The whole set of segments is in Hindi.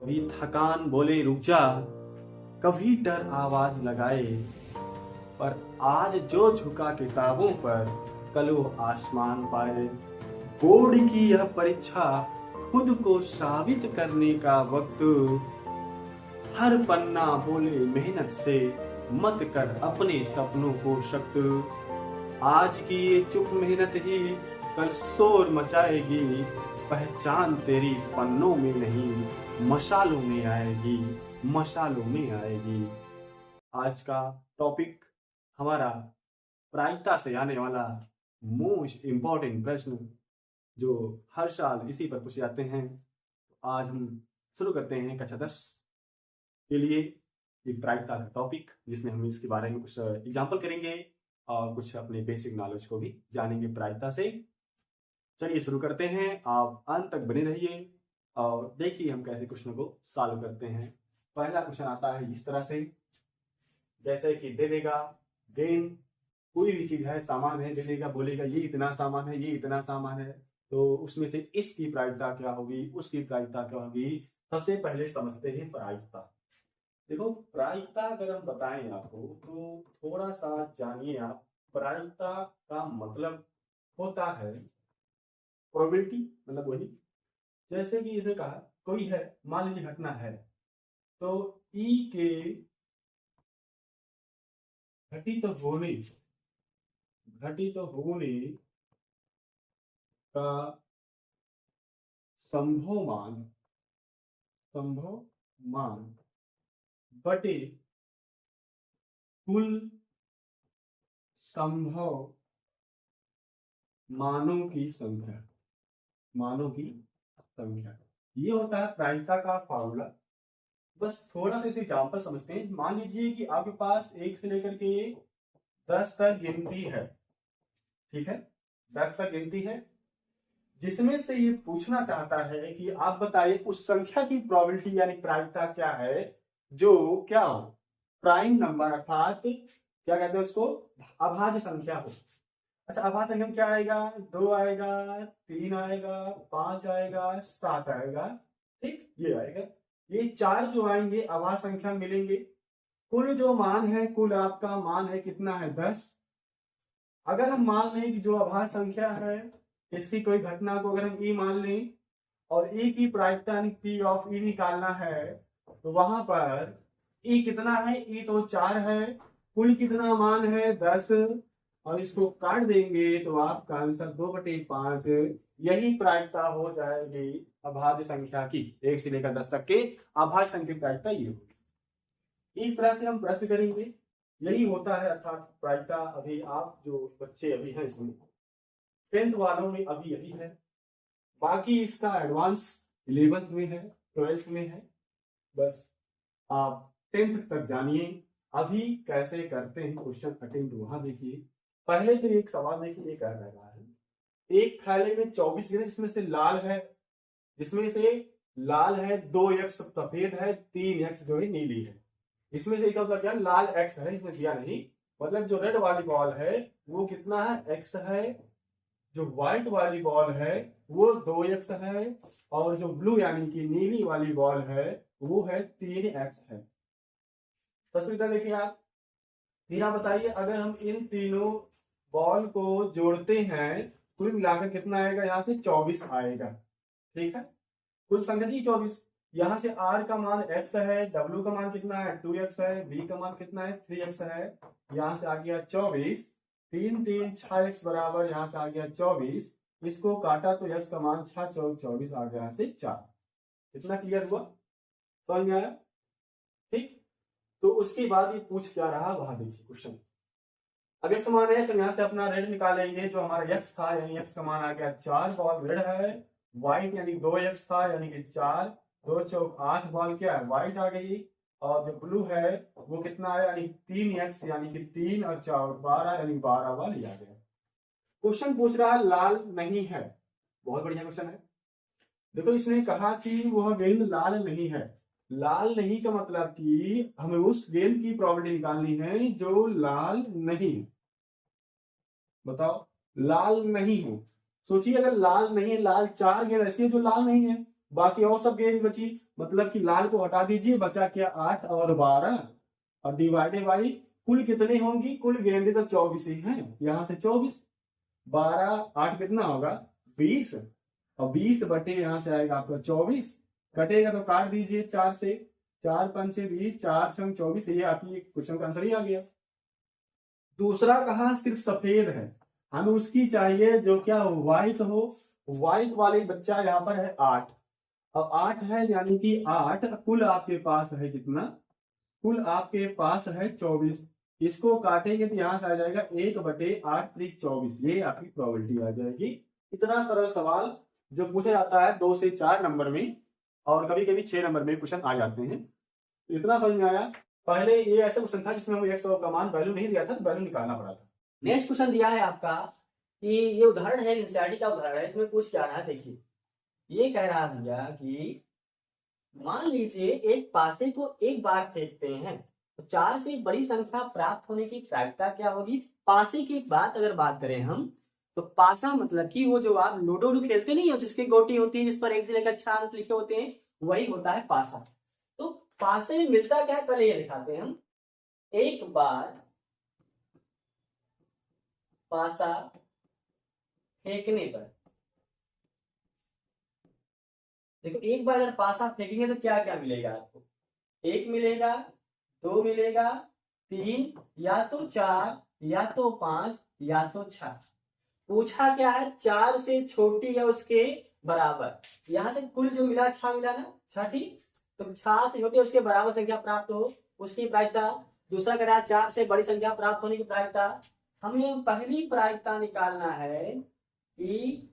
कभी थकान बोले रुक जा, कभी डर आवाज लगाए, पर आज जो झुका किताबों पर, कल वो आसमान पाए। बोर्ड की यह परीक्षा खुद को साबित करने का वक्त, हर पन्ना बोले मेहनत से, मत कर अपने सपनों को शक्त। आज की ये चुप मेहनत ही कल शोर मचाएगी, पहचान तेरी पन्नों में नहीं मशालों में आएगी, मशालों में आएगी। आज का टॉपिक हमारा प्रायिकता से आने वाला मोस्ट इम्पॉर्टेंट प्रश्न जो हर साल इसी पर पूछे जाते हैं। आज हम शुरू करते हैं कक्षा 10 के लिए ये प्रायिकता का टॉपिक, जिसमें हम इसके बारे में कुछ एग्जाम्पल करेंगे और कुछ अपने बेसिक नॉलेज को भी जानेंगे प्रायिकता से। चलिए शुरू करते हैं, आप अंत तक बने रहिए और देखिए हम कैसे क्वेश्चन को सॉल्व करते हैं। पहला क्वेश्चन आता है इस तरह से, जैसे कि दे देगा गेन, कोई भी चीज है, सामान है, दे देगा, बोलेगा ये इतना सामान है, ये इतना सामान है, तो उसमें से इसकी प्रायिकता क्या होगी, उसकी प्रायिकता क्या होगी। सबसे पहले समझते हैं प्रायिकता। देखो प्रायिकता अगर हम बताएं आपको तो थोड़ा सा जानिए आप। प्रायिकता का मतलब होता है प्रोबेबिलिटी, मतलब वही, जैसे कि इसने कहा कोई है, मान लीजिए घटना है, तो ई के घटित होने का संभव मान बटे कुल संभव मानों की संख्या, ये होता है प्रायिकता का फार्मूला। बस थोड़ा सा इसे एग्जाम्पल समझते हैं। मान लीजिए कि आपके पास 1 से लेकर के 10 तक गिनती है, ठीक है, 10 तक गिनती है, जिसमें से ये पूछना चाहता है कि आप बताइए उस संख्या की प्रोबेबिलिटी यानी प्रायिकता क्या है जो क्या हो, प्राइम नंबर, अर्थात क्या कहते हैं उसको, अभाज्य संख्या हो। अच्छा, अभाज्य संख्या में क्या आएगा, 2 आएगा, 3 आएगा, 5 आएगा, 7 आएगा, ठीक, ये आएगा। ये 4 जो आएंगे अभाज्य संख्या मिलेंगे। कुल जो मान है, कुल आपका मान है कितना है, 10। अगर हम मान लें कि जो अभाज्य संख्या है इसकी कोई घटना को अगर हम ई मान लें और ई की प्रायिकता यानी पी ऑफ ई निकालना है, तो वहां पर ई कितना है, ई तो 4 है, कुल कितना मान है 10, और इसको काट देंगे तो आपका आंसर 2/5, यही प्रायिकता हो जाएगी अभाज्य संख्या की। 1 से लेकर 10 तक के अभाज्य संख्या की प्रायिकता ये होगी। इस तरह से हम प्रश्न करेंगे, यही होता है अर्थात प्रायिकता। अभी आप जो बच्चे अभी हैं इसमें 10th वालों में अभी यही है, बाकी इसका एडवांस 11th में है, 12th में है। बस आप 10th तक जानिए। अभी कैसे करते हैं क्वेश्चन अटेम्प्ट वहां देखिए। पहले तो एक सवाल देखिए, ये कह रहा है एक थैले में 24 गिरे, जिसमें से लाल है 2x सफेद है, 3x जो है नीली है। इसमें से क्या मतलब क्या, लाल x है, इसमें दिया नहीं, मतलब जो रेड वाली बॉल है वो कितना है, x है, जो व्हाइट वाली बॉल है वो 2x है, और जो ब्लू यानी कि नीली वाली बॉल है वो है 3x है। तस्वीर देखिए आप। फिर आप बताइए अगर हम इन तीनों बॉल को जोड़ते हैं कुल मिलाकर कितना आएगा, यहां से 24 आएगा, ठीक है, कुल संख्या दी 24। यहां से r का मान x है, w का मान कितना है 2x है, b का मान कितना है 3x है, यहां से आ गया 24, 3 3 6x बराबर, यहां से आ गया 24, इसको काटा तो x का मान 6 4 24 आ गया, यहाँ से 4। इतना क्लियर हुआ, समझ में आया, ठीक। तो उसके बाद ये पूछ क्या रहा वहां देखिए क्वेश्चन। अब x मान है तो यहां से अपना रेड निकालेंगे, जो हमारा x था यानी x का मान आ गया 4, बॉल रेड है, व्हाइट यानी 2x था यानी कि 4, 2 चौक 8, बॉल क्या है व्हाइट आ गई, और जो ब्लू है वो कितना है यानी 3x यानी कि 3 और 4 12 यानी 12 वाली आ गया। क्वेश्चन पूछ रहा है लाल नहीं है, बहुत बढ़िया क्वेश्चन है। देखो इसने कहा कि वह गेंद लाल नहीं है, लाल नहीं का मतलब कि हमें उस गेंद की प्रोबेबिलिटी निकालनी है जो लाल नहीं है। बताओ लाल नहीं है, सोचिए अगर लाल नहीं है, लाल 4 गेंद ऐसी है जो लाल नहीं है, बाकी और सब गेंद बची, मतलब कि लाल को हटा दीजिए, बचा क्या 8 और 12 और डिवाइडेड बाई कुल कितने होंगी, कुल गेंदें तो 24 ही हैं, यहाँ से 24, 12 8 कितना होगा 20 और 20 बटे यहाँ से आएगा आपका 24, कटेगा तो काट दीजिए 4 से, 4 5 20, 4 6 24, ये आपकी क्वेश्चन का आंसर ही आ गया। दूसरा कहा सिर्फ सफेद है, हमें उसकी चाहिए जो क्या हो व्हाइट हो, व्हाइट वाले बच्चा यहाँ पर है 8 और 8 है यानी कि 8 कुल आपके पास है कितना, कुल आपके पास है 24, इसको काटेंगे तो यहां से आ जाएगा 1/8 3 24, ये आपकी प्रोबेबिलिटी आ जाएगी। इतना सरल सवाल जो पूछा जाता है 2 से 4 नंबर में और कभी कभी 6 नंबर में क्वेश्चन आ जाते हैं। इतना समझ में आया। पहले ये ऐसा क्वेश्चन था जिसमें हमें 100 का मान वैल्यू नहीं दिया था, वैल्यू निकालना पड़ा था। नेक्स्ट क्वेश्चन दिया है आपका कि ये उदाहरण है, एनसीईआरटी का उदाहरण है, इसमें पूछ क्या रहा है देखिए। ये कह रहा भैया कि मान लीजिए एक पासे को एक बार फेंकते हैं तो 4 से बड़ी संख्या प्राप्त होने की प्रायिकता क्या होगी। पासे की बात अगर बात करें हम तो पासा मतलब कि वो जो आप लूडो खेलते नहीं हो जिसकी गोटी होती है जिस पर 1 से लेकर 6 अंक लिखे होते हैं, वही होता है पासा। तो पासे में मिलता क्या है पहले ये दिखाते हैं हम। एक बार पासा फेंकने पर देखो, एक बार अगर पासा फेंकेंगे तो क्या क्या मिलेगा आपको, 1 मिलेगा, 2 मिलेगा, 3 या तो 4 या तो 5 या तो 6। पूछा क्या है 4 से छोटी या उसके बराबर, यहां से कुल जो मिला 6 मिला ना, 6 ठीक, तो 6 से छोटी उसके बराबर संख्या प्राप्त हो उसकी प्रायिकता। दूसरा कह रहा है 4 से बड़ी संख्या प्राप्त होने की प्रायिकता। हमें पहली प्रायिकता निकालना है कि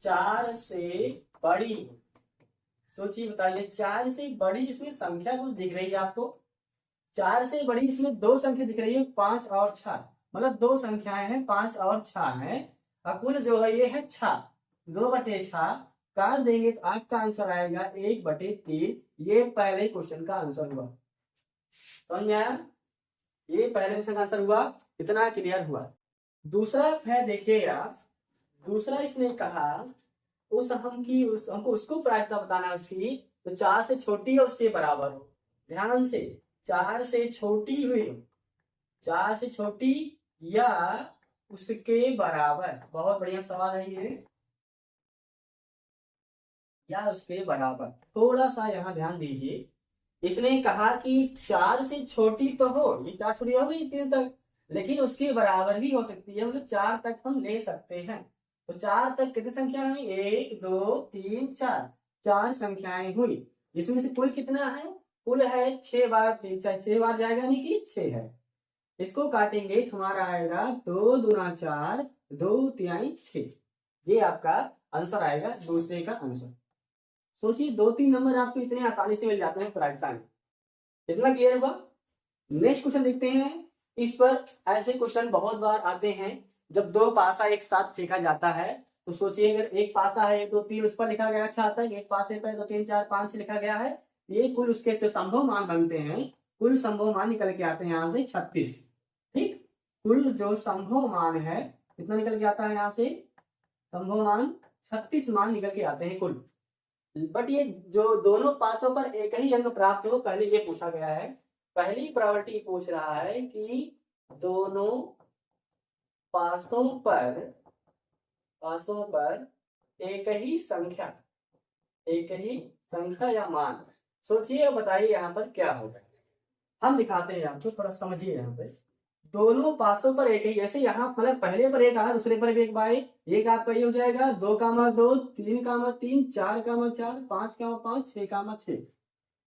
4 से बड़ी, सोचिए बताइए 4 से बड़ी इसमें संख्या कुछ दिख रही है आपको, 4 से बड़ी इसमें 2 संख्या दिख रही है 5 और 6, मतलब 2 संख्याएं हैं 5 और 6 है और कुल जो है ये है 6, 2/6 काट देंगे तो आपका आंसर आएगा 1/3। ये पहले क्वेश्चन का आंसर हुआ, समझ में आया, ये पहले क्वेश्चन का आंसर हुआ, इतना क्लियर हुआ। दूसरा है देखिए आप, दूसरा इसने कहा उस हम की हमको उसको प्रायिकता बताना है उसकी, तो 4 से छोटी है उसके बराबर हो। ध्यान से 4 से छोटी हुई, 4 से छोटी या उसके बराबर, बहुत बढ़िया सवाल है ये, या उसके बराबर। थोड़ा सा यहाँ ध्यान दीजिए, इसने कहा कि 4 से छोटी तो हो, ये 4 छोटी हो गई 3 तक, लेकिन उसके बराबर भी हो सकती है, मतलब 4 तक हम ले सकते हैं। तो 4 तक कितनी संख्या हुई, 1 2 3 4, 4 संख्याएं हुई। इसमें से कुल कितना है, कुल है 6 बार, 6 बार जाएगा नहीं कि 6 है, इसको काटेंगे हमारा आएगा 2 दूना 4, 2 तिहाई 6, ये आपका आंसर आएगा दूसरे का आंसर। सोचिए 2-3 नंबर आपको इतने आसानी से मिल जाते हैं प्रायिकता में, इतना क्लियर हुआ। नेक्स्ट क्वेश्चन देखते हैं। इस पर ऐसे क्वेश्चन बहुत बार आते हैं, जब 2 पासा एक साथ फेंका जाता है तो सोचिए अगर एक पासा है 1 2 3 उस पर लिखा गया, अच्छा आता है, एक पासे पर 2 3 4 5 लिखा गया है, ये कुल उसके से संभव मान बनते हैं, कुल संभव मान निकल के आते हैं यहाँ से 36, ठीक, कुल जो संभव मान है कितना निकल के आता है यहाँ से, संभव मान 36 मान निकल के आते हैं कुल। बट ये जो दोनों पासों पर एक ही अंक प्राप्त हो, पहले ये पूछा गया है, पहली प्रॉपर्टी पूछ रहा है कि दोनों पासों पर एक ही संख्या या मान। सोचिए बताइए यहाँ पर क्या होगा, हम दिखाते हैं आपको, थोड़ा समझिए। यहाँ पे दोनों पासों पर एक ही, जैसे यहाँ मतलब पहले पर एक आया दूसरे पर भी एक बाय, एक आपका ये हो जाएगा 2 कामा 2, 3 कामा 3, 4 कामा 4, 5 कामा 5, 6 कामा 6,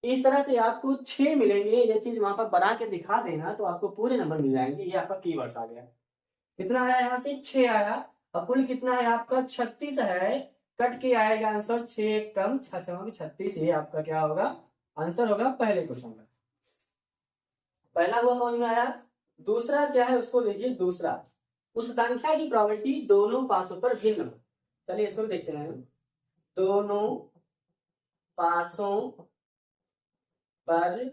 इस तरह से आपको 6 मिलेंगे। ये चीज वहां पर बना के दिखा देना तो आपको पूरे नंबर मिल जाएंगे। ये आपका कीवर्ड्स आ गया, कितना आया यहाँ से 6 आया, और कुल कितना है आपका 36 है, कट के आएगा आंसर 6 कम 6 36, ये आपका क्या होगा आंसर होगा पहले क्वेश्चन का। पहला हुआ समझ में आया। दूसरा क्या है उसको देखिए, दूसरा उस संख्या की प्रोबेबिलिटी दोनों पासों पर भिन्न, चलिए इसको देखते हैं। दोनों पासों पर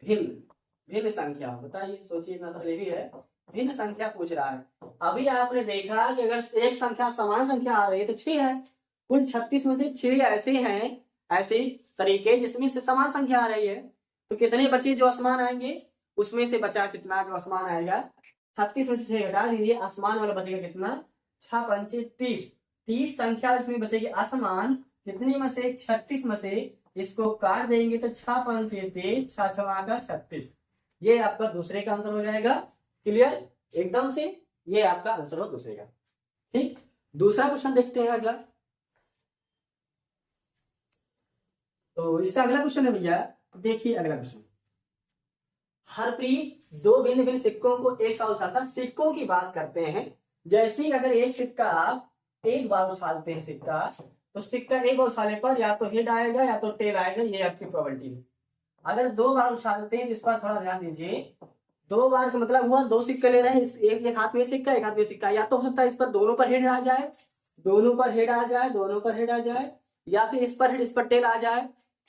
भिन्न संख्या, बताइए सोचिए, इतना सा भी है, भिन्न संख्या पूछ रहा है। अभी आपने देखा कि अगर एक संख्या समान संख्या आ रही है तो 6 है, कुल 36 में से 6 ऐसे हैं, ऐसे तरीके जिसमें से समान संख्या आ रही है। तो कितने बचे जो असमान आएंगे, उसमें से बचा कितना जो असमान आएगा, 36 में से 6 घटा दीजिए, आसमान वाला बचेगा कितना, 6 पंचे 30, 30 संख्या इसमें बचेगी असमान, कितने में से 36 में से, इसको काट देंगे तो 6 पंचे 30, 6 छवा का 36, ये आपका दूसरे का आंसर हो जाएगा। क्लियर एकदम से, ये आपका आंसर हो दूसरे का। ठीक, दूसरा क्वेश्चन देखते हैं अगला। तो इसका अगला क्वेश्चन है भैया, देखिए अगला क्वेश्चन, हरप्रीत दो भिन्न भिन्न सिक्कों को एक साथ उछालता, सिक्कों की बात करते हैं। जैसे अगर एक सिक्का आप एक बार उछालते हैं सिक्का, तो सिक्का एक बार उछालने पर या तो हेड आएगा या तो टेल आएगा, ये आपकी प्रोबेबिलिटी है। अगर 2 बार उछालते हैं, इस पर थोड़ा ध्यान दीजिए, 2 बार का मतलब हुआ 2 सिक्के ले रहे हैं, एक हाथ में सिक्का एक हाथ में सिक्का, या तो हो सकता है इस पर दोनों पर हेड आ जाए, दोनों पर हेड आ जाए, दोनों पर हेड आ जाए, या फिर इस पर हेड इस पर टेल आ जाए,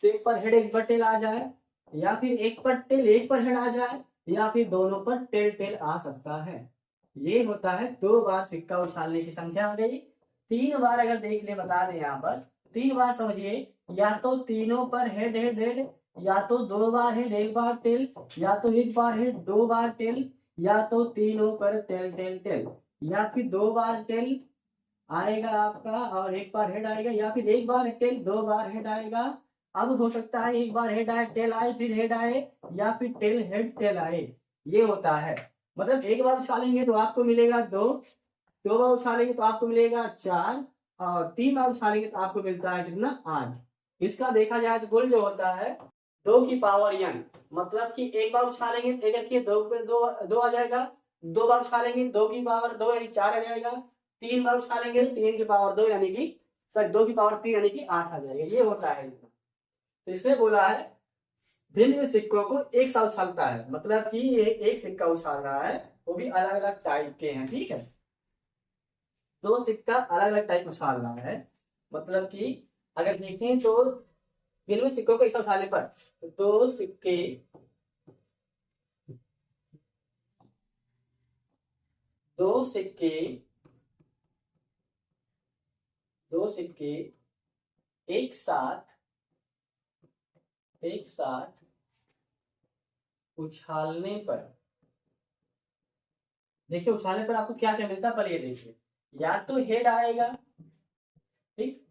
तो एक पर हेड एक पर टेल आ जाए, या फिर एक पर टेल एक पर हेड आ जाए, या फिर दोनों पर टेल टेल आ सकता है। ये होता है 2 बार सिक्का उछालने की संख्या हो गई। 3 बार अगर देख ले बता दें यहाँ पर, 3 बार समझिए, या तो तीनों पर हेड हेड हेड, या तो 2 बार हेड 1 बार टेल, या तो 1 बार हेड 2 बार टेल, या तो तीनों पर टेल टेल टेल, या फिर 2 बार टेल आएगा आपका और 1 बार हेड आएगा, या फिर 1 बार टेल 2 बार हेड आएगा। अब हो सकता है 1 बार हेड आए टेल आए फिर हेड आए, या फिर टेल हेड टेल आए, ये होता है। मतलब 1 बार उछालेंगे तो आपको मिलेगा 2, 2 बार उछालेंगे तो आपको मिलेगा 4, और 3 बार उछालेंगे तो आपको मिलता है कितना, 8। इसका देखा जाए तो कुल जो होता है 2 की पावर n, मतलब कि 1 बार उछालेंगे तो देखिए 2 आ जाएगा, 2 बार उछालेंगे 2 की पावर 2 यानी 4 आ जाएगा, 3 बार उछालेंगे 3 की पावर 2 यानी कि 2 की पावर 3 यानी कि 8 आ जाएगा, ये होता है। तो इसमें बोला है भिन्न सिक्कों को एक साथ उछालता है, मतलब कि ये एक सिक्का उछाल रहा है, वो भी अलग अलग टाइप के हैं। ठीक है, 2 सिक्का अलग अलग टाइप उछाल रहा है, मतलब कि अगर देखें तो भिन्न सिक्कों को एक साथ उछालने पर 2 सिक्के दो सिक्के एक साथ उछालने पर, देखिए उछालने पर आपको क्या क्या मिलता है, पर ये देखिए, या तो हेड आएगा, ठीक,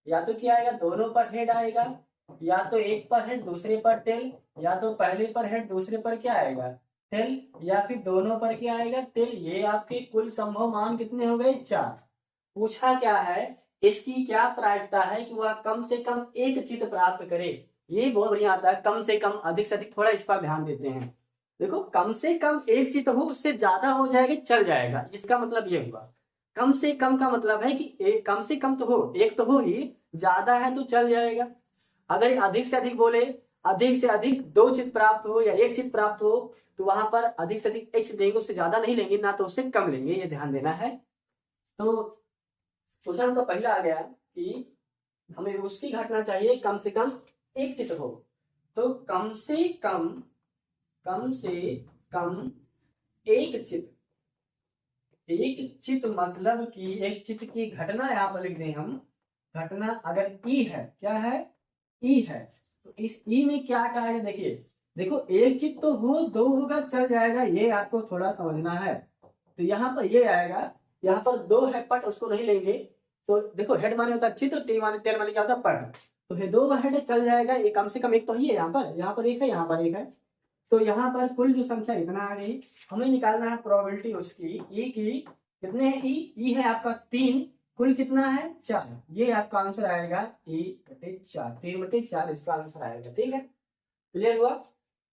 या तो क्या आएगा, दोनों पर हेड आएगा, या तो एक पर हेड दूसरे पर टेल, या तो पहले पर हेड दूसरे पर क्या आएगा, टेल, या फिर दोनों पर क्या आएगा, टेल। ये आपके कुल संभव मान कितने हो गए, 4। पूछा क्या है, इसकी क्या प्रायिकता है कि वह कम से कम एक चित्त प्राप्त करे। ये बहुत बढ़िया आता है, कम से कम, अधिक से अधिक, थोड़ा इस पर ध्यान देते हैं। देखो कम से कम एक चित्त हो, उससे ज्यादा हो जाएगा चल जाएगा, इसका मतलब ये हुआ। कम से कम का मतलब है कि कम से कम तो हो, एक तो हो ही, ज्यादा है तो चल जाएगा। अगर अधिक से अधिक बोले, अधिक से अधिक 2 चित्त प्राप्त हो या 1 चित्त प्राप्त हो, तो वहां पर अधिक से अधिक एक चित्त लेंगे, उससे ज्यादा नहीं लेंगे, ना तो उससे कम लेंगे, ये ध्यान देना है। तो क्वेश्चन का पहला आ गया कि हमें उसकी घटना चाहिए कम से कम एक चित्त हो, तो कम से कम एक चित्त मतलब कि एक चित्त की घटना यहाँ पर लिख दें हम। घटना अगर ई है, क्या है, ई है, तो इस ई में क्या कहा है, देखिए देखो एक चित्त तो हो, 2 होगा चल जाएगा, ये आपको थोड़ा समझना है। तो यहाँ पर ये आएगा, यहाँ पर 2 है पट, उसको नहीं लेंगे। तो देखो हेड माने होता है चित्त, टी माने टेल माने क्या होता है पट, तो ये 2 हेड चल जाएगा, ये कम से कम एक तो ही है, यहाँ पर एक है, यहाँ पर एक है, तो यहाँ पर कुल जो संख्या इतना आ गई। हमें निकालना है प्रोबेबिलिटी उसकी, ई की, कितने है ई है आपका 3, कुल कितना है 4, ये आपका आंसर आएगा E/4, 3/4 इसका आंसर आएगा। ठीक है, क्लियर हुआ,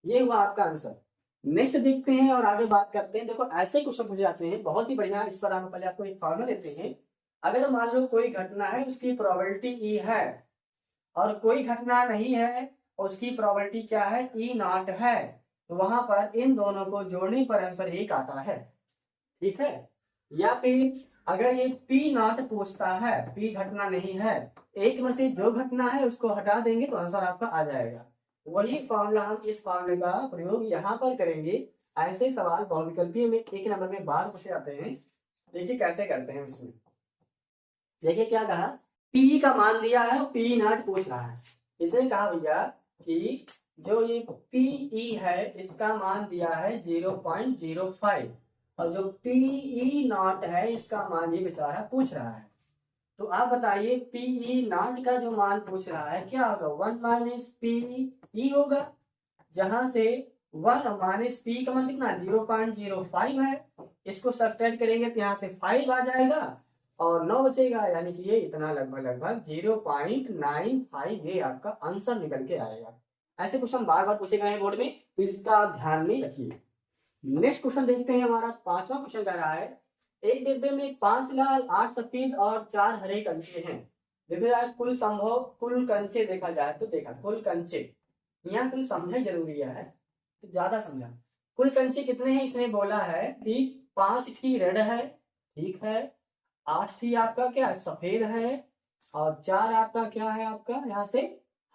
ये हुआ आपका आंसर। नेक्स्ट देखते हैं और आगे बात करते हैं। देखो ऐसे क्वेश्चन पूछे जाते हैं, बहुत ही बढ़िया। इस पर हम पहले आपको एक फॉर्मूला देते हैं। अगर मान लो कोई घटना है, उसकी प्रोबेबिलिटी ई है, और कोई घटना नहीं है, उसकी प्रोबेबिलिटी क्या है, E0 है, तो वहां पर इन दोनों को जोड़ने पर आंसर 1 आता है। ठीक है, या फिर अगर ये P0 पूछता है, P घटना नहीं है, एक में से जो घटना है उसको हटा देंगे तो आंसर आपका आ जाएगा। वही फॉर्मूला हम इस फॉर्मूले का प्रयोग यहाँ पर करेंगे। ऐसे सवाल बहुविकल्पीय में 1 नंबर में बार पूछे जाते हैं। देखिए कैसे करते हैं इसमें। देखिए क्या कहा, P का मान दिया है और P0 पूछ रहा है, इसने कहा भैया कि जो ये पीई है इसका मान दिया है 0.05 और जो पीई नॉट है इसका मान ये बेचारा पूछ रहा है। तो आप बताइए पीई नॉट का जो मान पूछ रहा है क्या होगा, 1 माइनस पीई होगा, जहां से 1 माइनस पी का मान कितना 0.05 है। इसको सब्ट्रैक्ट करेंगे तो यहाँ से 5 आ जाएगा और 9 बचेगा, यानी कि ये इतना लगभग 0.95 ये आपका आंसर निकल के आएगा। ऐसे क्वेश्चन बार बार पूछे गए हैं बोर्ड में, तो इसका ध्यान में रखिए। नेक्स्ट क्वेश्चन देखते हैं। हमारा 5वां क्वेश्चन कह रहा है एक डिब्बे में 5 लाल 8 सफेद और 4 हरे कंचे हैं। देखो यार कुल कंचे देखा जाए तो देखा कुल कंचे, यहाँ कुल समझा जरूरी है तो ज्यादा समझा। कुल कंचे कितने हैं इसने बोला है कि 5 ठी रेड है, ठीक है, 8 ठी आपका क्या सफेद है और 4 आपका क्या है आपका यहाँ से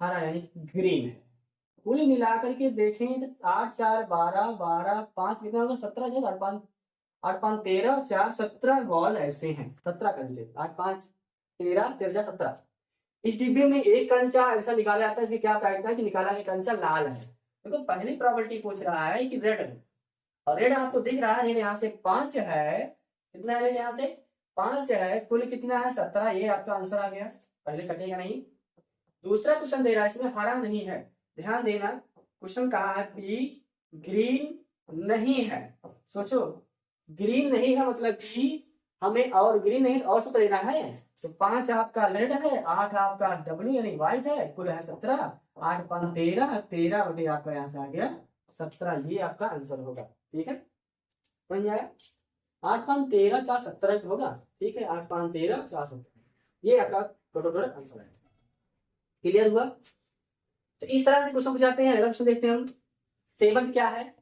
हरा यानी ग्रीन है। कुल मिलाकर के देखें तो 8 4 12 12 5 कितना होगा 17 जो 8 5 13 4 17 बॉल ऐसे हैं, 17 कंचे, 8 5 13 13 17। इस डिब्बे में एक कंचा ऐसा निकाला जाता है, इसे क्या कहता है कि निकाला गया कंचा लाल है। देखो पहली प्रॉपर्टी पूछ रहा है कि रेड है और रेड आपको दिख रहा है, रेड यहाँ से 5 है, कितना है रेड यहाँ से 5 है, कुल कितना है 17, ये आपका आंसर आ गया, पहले कटेगा नहीं। दूसरा क्वेश्चन दे रहा है इसमें हरा नहीं है, ध्यान देना क्वेश्चन कहा है पी ग्रीन नहीं है। सोचो ग्रीन नहीं है मतलब कि हमें और ग्रीन नहीं और से लेना है, तो 5 आपका रेड है, 8 आपका डब्ल्यू यानी व्हाइट है, कुल है 17, 8 5 13 13 बटे आपका यहाँ से आ गया 17, ये आपका आंसर होगा। ठीक है समझ में आया, 8 5 13 4 17 होगा, ठीक है 8 5 13 4 17, ये आपका टोटल आंसर है। क्लियर हुआ। तो इस तरह से क्वेश्चन पूछाते हैं। अगला क्वेश्चन देखते हैं हम। 7 क्या है,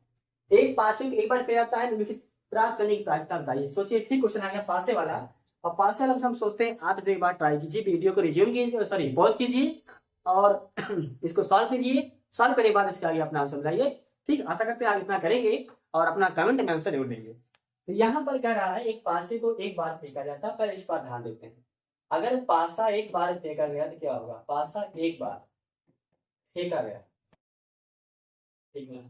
एक पासे एक बार किया जाता है निम्नलिखित प्राप्त करने की प्रायिकता बताइए। सोचिए फिर क्वेश्चन आ गया पासे वाला, और पासे वाला हम सोचते हैं आप इसे एक बार ट्राई कीजिए, वीडियो को रिज्यूम कीजिए, सॉरी पॉज कीजिए और इसको सॉल्व कीजिए, सॉल्व करने के बाद इसके आगे अपना आंसर बताइए। ठीक, आशा करते हैं आप इतना करेंगे और अपना कमेंट में आंसर जरूर देंगे। तो यहाँ पर कह रहा है एक पासे को एक बार फेंका जाता है, पर इस बार ध्यान देते हैं। अगर पासा एक बार फेंका गया तो क्या होगा, पासा एक बार फेंका गया, ठीक है,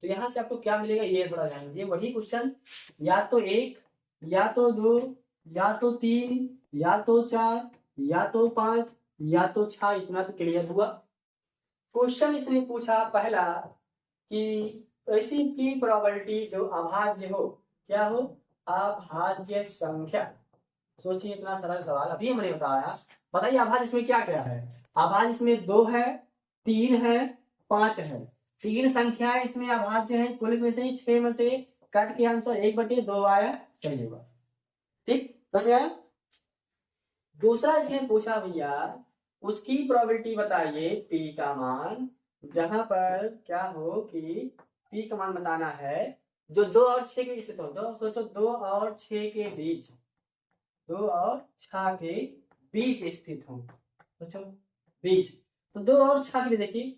तो यहां से आपको क्या मिलेगा ये थोड़ा ध्यान दीजिए। वही क्वेश्चन या तो 1 या तो 2 या तो 3 या तो 4 या तो 5 या तो 6, इतना तो क्लियर हुआ। क्वेश्चन इसने पूछा पहला कि ऐसी की प्रोबेबिलिटी जो अभाज्य हो, क्या हो, अभाज्य संख्या। सोचिए इतना सरल सवाल अभी हमने बताया, बताइए अभाज्य इसमें क्या क्या है। अभाज्य इसमें 2 है, 3 है, 5 है, 3 संख्याएं इसमें अभाज्य है, कुल में से 6 में से कट के आंसर 1/2 आया, सही होगा। ठीक समझ में आया। दूसरा इसने पूछा भैया उसकी प्रोबेबिलिटी बताइए पी का मान, जहां पर क्या हो कि पी का मान बताना है जो 2 और 6 के बीच स्थित हो। दो सोचो 2 और 6 के बीच, 2 और 6 के बीच स्थित हो, सोचो बीच, तो 2 और 6 के लिए देखिए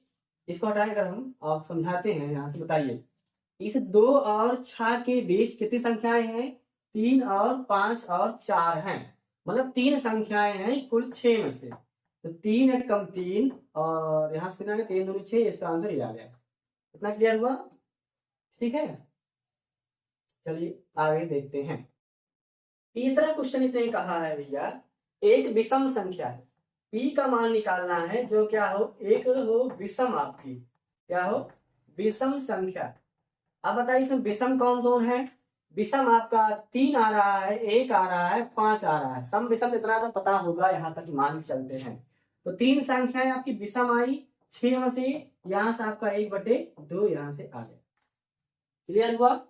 इसको हटाए अगर हम आप समझाते हैं यहाँ से बताइए। इस 2 और 6 के बीच कितनी संख्याएं हैं, 3 और 5 और 4 हैं, मतलब 3 संख्याएं हैं कुल 6 में से, तो 3 एक कम 3 और यहाँ से कितना 3 दूनी 6, इसका आंसर ये आ गया। इतना क्लियर हुआ। ठीक है चलिए आगे देखते हैं। तीसरा क्वेश्चन इसने कहा है भैया एक विषम संख्या है, पी का मान निकालना है जो क्या हो, एक हो विषम, आपकी क्या हो विषम संख्या। अब बताइए इसमें विषम कौन कौन है। विषम आपका 3 आ रहा है, 1 आ रहा है, 5 आ रहा है, सम विषम इतना तो पता होगा, यहाँ तक मान के चलते हैं। तो 3 संख्याएं आपकी विषम आई, 6 में से यहाँ से आपका 1/2 यहाँ से आ गया। क्लियर हुआ,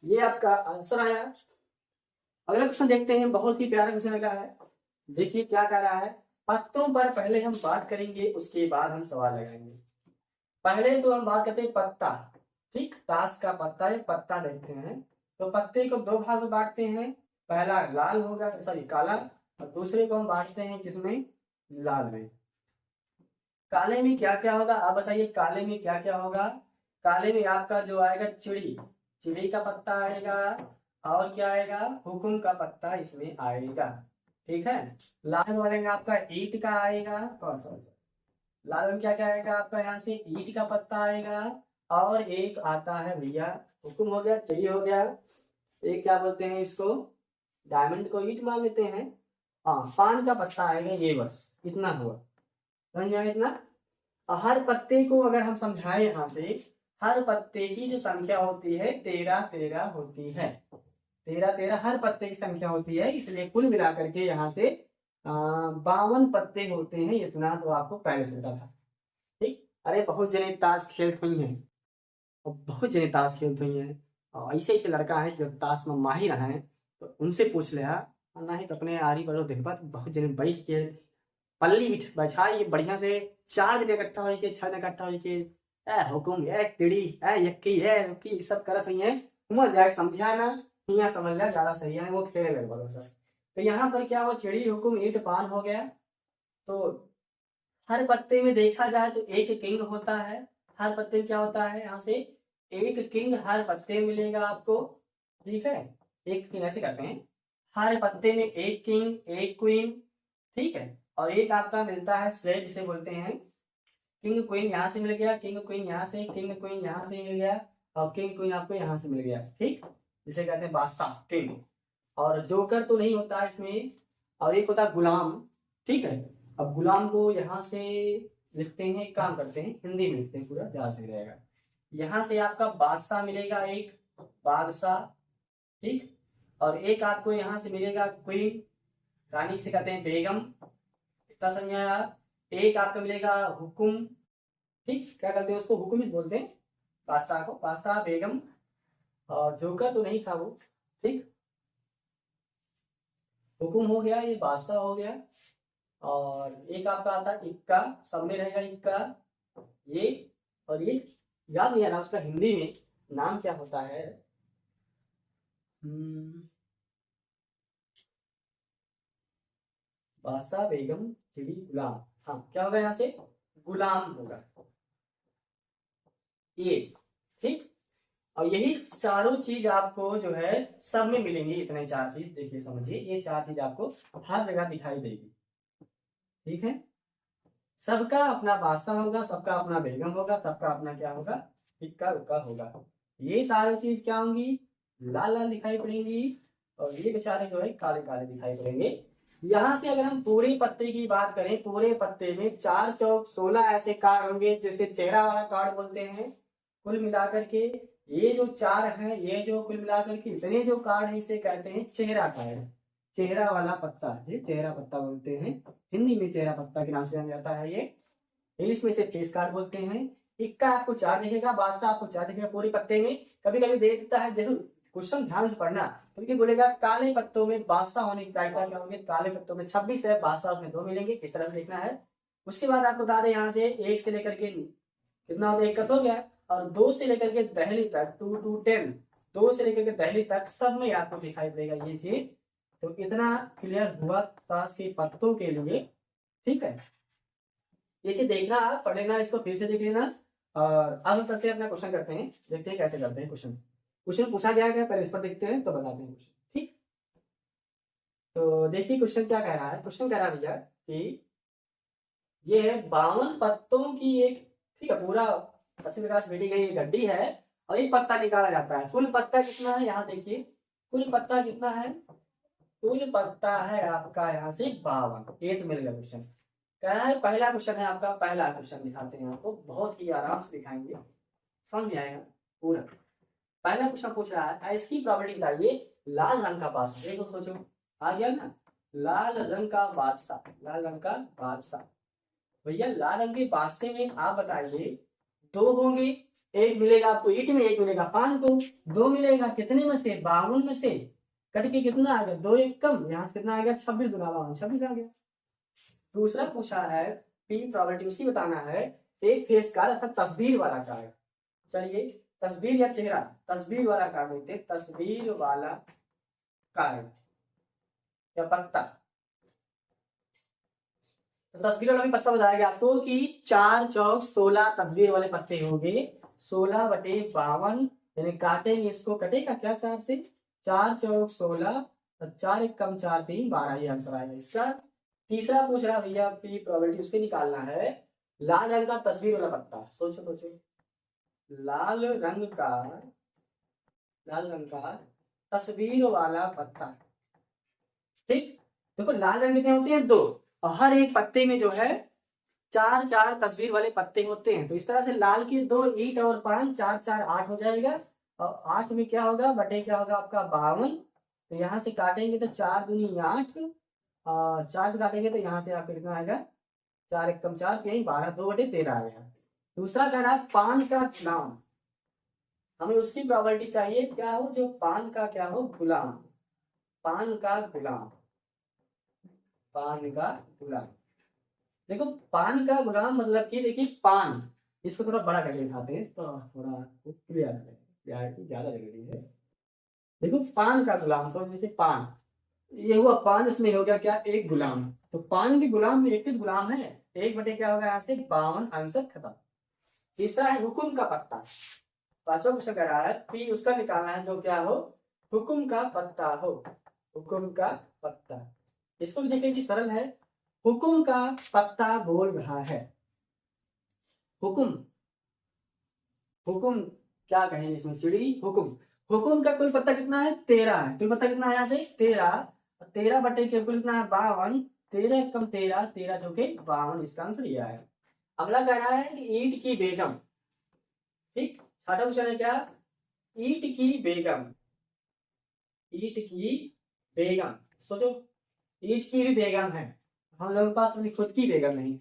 ये आपका आंसर आया। अगला क्वेश्चन देखते हैं, बहुत ही प्यारा क्वेश्चन लगा है। देखिए क्या कह रहा है, पत्तों पर पहले हम बात करेंगे उसके बाद हम सवाल लगाएंगे। पहले तो हम बात करते हैं पत्ता, ठीक, ताश का पत्ता है, पत्ता देखते हैं। तो पत्ते को 2 भाग में बांटते हैं, पहला लाल होगा सॉरी काला, और दूसरे को हम बांटते हैं किसमें, लाल में। काले में क्या क्या होगा आप बताइए, काले में क्या क्या होगा। काले में आपका जो आएगा चिड़ी, चिड़ी का पत्ता आएगा, और क्या आएगा हुकुम का पत्ता इसमें आएगा। ठीक है, लाल वाले में आपका ईंट का आएगा, लाल रंग क्या क्या आएगा आपका, यहाँ से ईंट का पत्ता आएगा, और एक आता है भैया हुक्म हो गया, चिड़ी हो गया, एक क्या बोलते हैं इसको, डायमंड को ईंट मान लेते हैं, हाँ पान का पत्ता आएगा, ये बस इतना हुआ, समझ में आया इतना। हर पत्ते को अगर हम समझाएं यहाँ से, हर पत्ते की जो संख्या होती है 13 13 होती है, 13 13 हर पत्ते की संख्या होती है, इसलिए कुल मिलाकर के यहाँ से 52 पत्ते होते हैं, इतना तो आपको पहले से पता था। ठीक, अरे बहुत जने ताश खेल हुई हैं, और बहुत जने ताश खेल हुई हैं, और ऐसे ऐसे लड़का है जो ताश में माहिर हैं, तो उनसे पूछ लिया, और नहीं तो अपने आरी पड़ो देखबा तो बहुत जने बैठ के पल्ली बैठाई बढ़िया से, 4 जने इकट्ठा होई के, 6 जने इकट्ठा होई के, ए हुकुम ए तिड़ी ए यक्की ए रुकी सब करत हुई है, समझ जाए समझा ना, यहाँ समझ लिया ज्यादा सही है, वो खेले लगभग सब। तो यहाँ पर क्या वो चिड़ी हुकुम ईंट पान हो गया। तो हर पत्ते में देखा जाए तो एक किंग होता है, हर पत्ते में क्या होता है, यहाँ से एक किंग हर पत्ते में मिलेगा आपको, ठीक है, एक किंग ऐसे करते हैं, हर पत्ते में एक किंग एक क्वीन, ठीक है, और एक आपका मिलता है स्लेट जिसे बोलते हैं, किंग क्वीन यहाँ से मिल गया, किंग क्वीन यहाँ से, किंग क्वीन यहाँ से मिल गया, और किंग क्वीन आपको यहाँ से मिल गया, ठीक, जिसे कहते हैं बादशाह किंग। और जोकर तो नहीं होता है इसमें, और एक होता है गुलाम, ठीक है। अब गुलाम को यहाँ से लिखते हैं, एक काम करते हैं हिंदी में लिखते हैं, पूरा ध्यान से रहेगा। यहाँ से आपका बादशाह मिलेगा, एक बादशाह, ठीक, और एक आपको यहाँ से मिलेगा क्वीन, रानी से कहते हैं बेगम, इतना समझ आया। एक आपका मिलेगा हुकुम, ठीक, क्या कहते हैं उसको, हुकुम ही बोलते हैं बादशाह को, बादशाह बेगम, और जोकर तो नहीं था वो, ठीक, हुकुम हो गया, ये बादशाह हो गया, और एक आपका आता है इक्का, सब में रहेगा इक्का, ये, और ये याद नहीं आ रहा उसका हिंदी में नाम क्या होता है, बादशाह बेगम चिड़ी गुलाम, हाँ क्या होगा यहाँ से, गुलाम होगा ये, ठीक। और यही चारों चीज आपको जो है सब में मिलेंगी, इतने 4 चीज देखिए समझिए, ये 4 चीज आपको हर जगह दिखाई देगी, ठीक है। सबका अपना बादशाह होगा, सबका अपना बेगम होगा, सबका अपना क्या होगा, इक्का उक्का होगा, ये सारी चीज क्या होंगी, लाल लाल दिखाई पड़ेंगी, और ये बेचारे जो है काले काले दिखाई पड़ेंगे। यहाँ से अगर हम पूरे पत्ते की बात करें, पूरे पत्ते में 4 चौक 16 ऐसे कार्ड होंगे, जैसे चेहरा वाला कार्ड बोलते हैं। कुल मिलाकर के ये जो 4 हैं, ये जो कुल मिलाकर के इतने जो कार्ड है, इसे कहते हैं चेहरा कार्ड, चेहरा वाला पत्ता, ये चेहरा पत्ता बोलते हैं, हिंदी में चेहरा पत्ता के नाम से जाना जाता है, ये इंग्लिश में इसे फेस कार्ड बोलते हैं। इक्का आपको 4 दिखेगा, बादशाह आपको 4 दिखेगा पूरे पत्ते में, कभी कभी दे देता है, जरूर क्वेश्चन ध्यान से पढ़ना, क्योंकि बोलेगा काले पत्तों में बादशाह होने की प्रायिकता क्या होगी, काले पत्तों में 26 है, बादशाह उसमें 2 मिलेंगे, इस तरह से लिखना है। उसके बाद आपको बता दें यहाँ से 1 से लेकर के कितना होता है, 1 हो गया, और 2 से लेकर के दहली तक 2 to 10, 2 से लेकर के दहली तक सब में आपको दिखाई देगा ये चीज। तो इतना क्लियर हुआ ताश के पत्तों के लिए, ठीक है। ये चीज देखना, आप पढ़ लेना, इसको फिर से देख लेना, और अब हम करते हैं अपना क्वेश्चन करते हैं, देखते हैं कैसे करते हैं क्वेश्चन। क्वेश्चन पूछा गया है, पहले इस पर देखते हैं तो बताते हैं क्वेश्चन, ठीक। तो देखिए क्वेश्चन क्या कह रहा है, क्वेश्चन कह रहा है भैया कि ये है 52 पत्तों की एक, ठीक है, पूरा अच्छी प्रकार से बेटी गई गड्डी है, और एक पत्ता निकाला जाता है। कुल पत्ता कितना है, यहाँ देखिए कुल पत्ता कितना है, कुल पत्ता है आपका यहाँ से 52, ये तो मिल गया क्वेश्चन। कह रहा है पहला क्वेश्चन है आपका, पहला क्वेश्चन दिखाते हैं आपको, बहुत ही आराम से दिखाएंगे, समझ में आएगा पूरा। पहला क्वेश्चन पूछ रहा है इसकी प्रॉपर्टी बताइए, लाल रंग का बादशाह, देखो सोचो आ गया ना, लाल रंग का बादशाह, लाल रंग का बादशाह, भैया लाल रंग के बादशाह में आप बताइए 2 होंगे, एक मिलेगा आपको ईट में, एक मिलेगा पान को, 2 मिलेगा कितने में से, 52 में से कट के कितना आ गया, 2 एक कम, यहाँ से कितना आ गया, 26 दूना 52, 26 आ गया। दूसरा पूछा है पी प्रॉपर्टी उसकी बताना है, एक फेस कार्ड अर्थात तस्वीर वाला कार्ड, चलिए तस्वीर या चेहरा, तस्वीर वाला कार्ड लेते हैं, तस्वीर वाला कार्ड या पत्ता। तो तस्वीर वाला भी पत्ता बताया गया आपको कि 4 चौक 16 तस्वीर वाले पत्ते होंगे, 16/52, यानी काटेंगे इसको, कटेगा क्या 4 से, 4 चौक 16, 4 एक कम 4 3 12, ये आंसर आएगा इसका। तीसरा पूछ रहा भैया पी प्रॉपर्टी उसके निकालना है, लाल रंग का तस्वीर वाला पत्ता, सोचो सोचो, लाल रंग का, लाल रंग का तस्वीर वाला पत्ता। ठीक, देखो लाल रंग कितने होते हैं? 2, और हर एक पत्ते में जो है 4 4 तस्वीर वाले पत्ते होते हैं। तो इस तरह से लाल की 2 ईंट और 5, 4 4 8 हो जाएगा। और 8 में क्या होगा बटे क्या होगा आपका 52। तो यहाँ से काटेंगे तो 4 दूनी 8, और 4 से काटेंगे तो यहाँ से आपका कितना आएगा, 4 एकम 4, यही 12, 2/13 आएगा। दूसरा कह रहा है पान का गुलाम, हमें उसकी प्रॉपर्टी चाहिए क्या हो, जो पान का क्या हो, गुलाम। पान का गुलाम, पान का गुलाम। देखो पान का गुलाम मतलब कि देखिए पान, इसको थोड़ा बड़ा करके दिखाते हैं तो थोड़ा क्लियर है, क्लियरिटी ज्यादा लग रही है। देखो पान का गुलाम, समझ लीजिए पान, ये हुआ पान, इसमें हो गया क्या, एक गुलाम। तो पान के गुलाम में एक ही गुलाम है, 1 बटे क्या होगा यहाँ से 52, आंसर खत्म। तीसरा है हुकुम का पत्ता। पांचवा क्वेश्चन कह रहा है पी उसका निकालना है जो क्या हो, हुकुम का पत्ता हो, हुकुम का पत्ता। इसको भी देख लीजिए, सरल है। हुकुम का पत्ता बोल रहा है, हुकुम, हुकुम क्या कहेंगे इसमें, चिड़ी हुकुम। हुकुम का कुल पत्ता कितना है, 13 है। कुल पत्ता कितना है यहाँ से 13, 13 बटे के कुल कितना है 52, 13 एकम 13, 13 चौके 52, इसका आंसर ये आया। अगला कह रहा है कि ईंट की बेगम। ठीक, छठा क्वेश्चन है क्या, ईंट की बेगम, ईंट की बेगम। सोचो ईंट की भी बेगम है, हम लोगों के पास अपनी खुद की बेगम नहीं।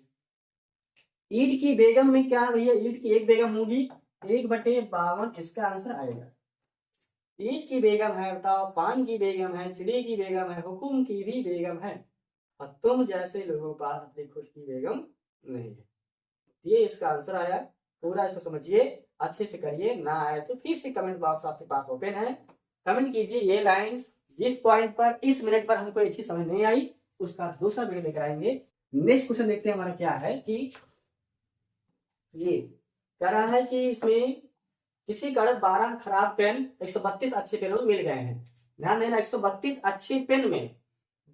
ईंट की बेगम में क्या है भैया, ईंट की एक बेगम होगी, 1/52, इसका आंसर आएगा। ईंट की बेगम है, बताओ, पान की बेगम है, चिड़ी की बेगम है, हुकुम की भी बेगम है, और तुम जैसे लोगों के पास अपनी खुद की बेगम नहीं है। ये इसका आंसर आया। पूरा इसको समझिए, अच्छे से करिए, ना आए तो फिर से कमेंट बॉक्स आपके पास ओपन है, कमेंट कीजिए ये लाइन जिस पॉइंट पर इस मिनट पर हमको एक चीज समझ नहीं आई, उसका दूसरा वीडियो लेकर आएंगे। नेक्स्ट क्वेश्चन देखते हैं हमारा क्या है कि ये कह रहा है कि इसमें किसी कारण 12 खराब पेन 132 अच्छे पेनों में मिल गए हैं। ध्यान देना, 132 अच्छे पेन में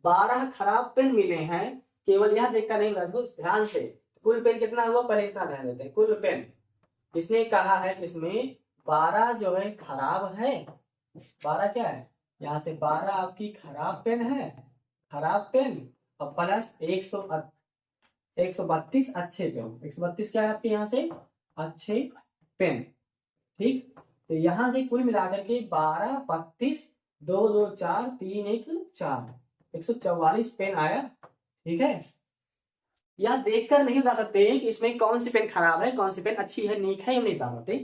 12 खराब पेन मिले हैं। केवल यह देखकर नहीं रखो, ध्यान से कुल पेन कितना हुआ पहले इतना ध्यान देते हैं। कुल पेन इसने कहा है कि इसमें 12 जो है खराब है, 12 क्या है, यहाँ से 12 आपकी खराब पेन है, खराब पेन, और प्लस 132 अच्छे पेन। 132 क्या है आपके यहाँ से अच्छे पेन। ठीक, तो यहाँ से कुल मिलाकर के 12 32 2 2 4 3 1 4 144 पेन आया। ठीक है, यह देखकर नहीं बता सकते कि इसमें कौन सी पेन खराब है, कौन सी पेन अच्छी है, नीक है, ये नहीं बता सकते।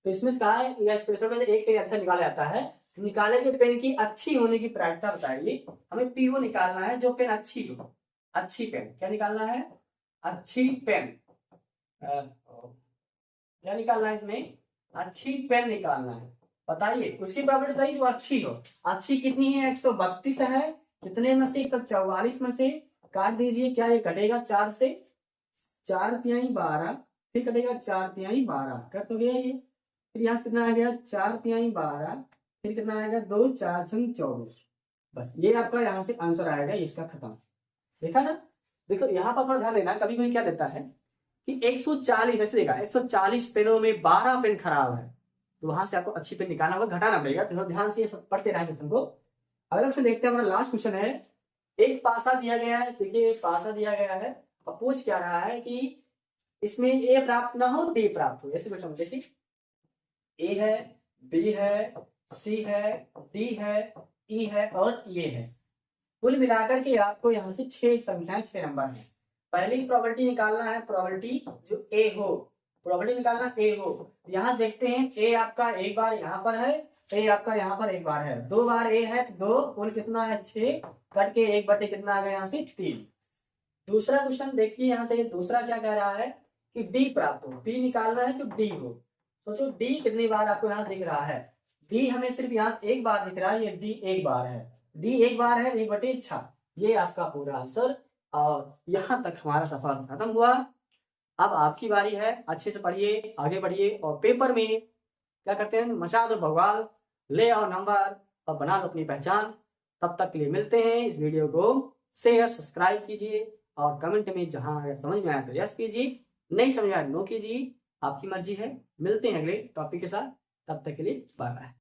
तो इसमें कहा है या स्पेशल में से एक पेन अच्छा निकाला जाता है। निकाले गए पेन की अच्छी होने की प्रायिकता बताइए। हमें पीओ निकालना है जो पेन अच्छी हो, अच्छी पेन। क्या निकालना है, अच्छी पेन। क्या निकालना है इसमें, अच्छी पेन निकालना है। बताइए उसकी प्रॉपर्टी बताइए जो अच्छी हो। अच्छी कितनी है, 132 है, कितने में से 144 में से काट दीजिए, क्या ये कटेगा 4 से, 4 तिहाई 12, फिर कटेगा 4 तिहाई 12, कट तो गया ये। फिर यहाँ से कितना आ गया 4 तिहाई 12, फिर कितना आएगा 2 4 6 24। बस ये आपका यहाँ से आंसर आएगा, इसका खत्म। देखा ना, देखो यहाँ पर थोड़ा ध्यान देना, कभी कभी क्या देता है कि 140 ऐसे देगा, 140 पेनों में 12 पेन खराब है, तो वहां से आपको अच्छी पेन निकालना होगा, घटाना पड़ेगा। तो ध्यान से ये सब पढ़ते रहेंगे तुमको। अगला क्वेश्चन देखते हैं, हमारा लास्ट क्वेश्चन है। एक पासा दिया गया है, देखिए एक पासा दिया गया है, और पूछ क्या रहा है कि इसमें ए प्राप्त ना हो डी प्राप्त हो। ऐसे क्वेश्चन देखिए, ए है, बी है, सी है, डी है, ई है और ये है। कुल मिलाकर के आपको यहाँ से 6 संख्याएं, 6 नंबर है। पहली प्रॉपर्टी निकालना है, प्रॉपर्टी जो ए हो, प्रॉपर्टी निकालना ए हो। यहाँ देखते हैं ए आपका एक बार यहाँ पर है, ए आपका यहाँ पर एक बार है, 2 बार ए है, 2 कुल कितना है 6, कट के 1 बटे कितना आ गया यहाँ से 3। दूसरा क्वेश्चन देखिए, यहाँ से दूसरा क्या कह रहा है कि डी प्राप्त हो, डी निकालना है कि डी हो। सोचो डी कितनी बार आपको यहाँ दिख रहा है, डी हमें सिर्फ यहाँ से एक बार दिख रहा है, ये डी एक बार है, डी एक बार है, 1/6। ये आपका पूरा आंसर। और यहाँ तक हमारा सफर खत्म हुआ। अब आपकी बारी है, अच्छे से पढ़िए, आगे बढ़िए, और पेपर में क्या करते हैं, मचा दो बवाल, ले आओ नंबर और बना लो अपनी पहचान। तब तक के लिए मिलते हैं। इस वीडियो को शेयर सब्सक्राइब कीजिए और कमेंट में जहां अगर समझ में आया तो यस कीजिए, नहीं समझ में आया नो कीजिए, आपकी मर्जी है। मिलते हैं अगले टॉपिक के साथ, तब तक के लिए बाय बाय।